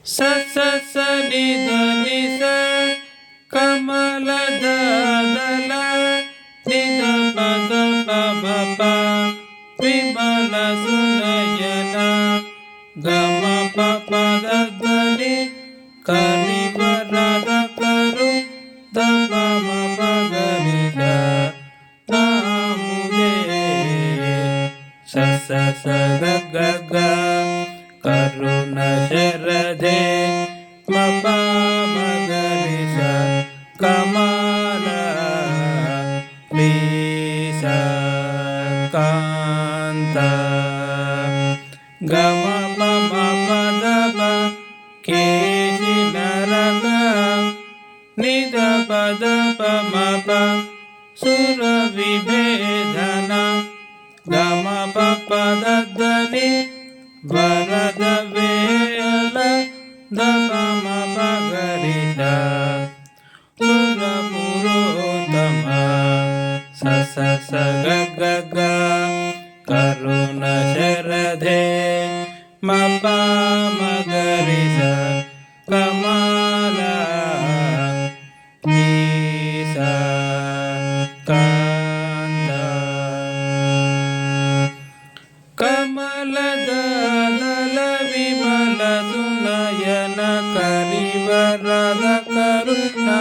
ಸ ಸ ಸ ನಿ ದ ನಿ ಸ ಕಮಲದ ದಲ ನಿ ದ ಪ ದ ಪ ಮ ಪ ವಿಮಲ ಸುನಯನ ಗ ಮ ಪ ಪ ದ ದ ನಿ ಕರಿವರದ ಕರು ದ ಪ ಮ ಪ ಗ ನಿ ದ ನಾಮುದೇ ಸ ಸ ಸ ಗ ಗ ಗ ಕರುಣ ಶರದೆ ಮ ಪ ಮ ಗ ರಿ ಸ ಕಮಲ ರಿ ಸ ಕಾಂತ ಗ ಮ ಪ ಮ ಪ ದ ಪ ಕೇಶಿ ನರಕ ನಿ ದ ಪ ದ ಪ ಮ ಪ ಸುರ ವಿಭೇದನ ಗ ಮ ಪ ಪ ದ ದ ನಿ ವರದ ವೇಲ ದ ಪ ಮ ಪ ಗ ರಿ ಸ ಸುರ ಪುರೋತ್ತಮ ಸ ಸ ಸ ಗ ಗ ಗ ಕರುಣ ಶರಧೆ ಮ ಪ ಮ ಗ ರಿ ಸ ಕಮಲ ರಿ ಸ ಕಾಂತ ಕಮಲದ ದಲ ವಿಮಲ ಸುನಯನ ಕರಿವರದ ಕರುಣಾ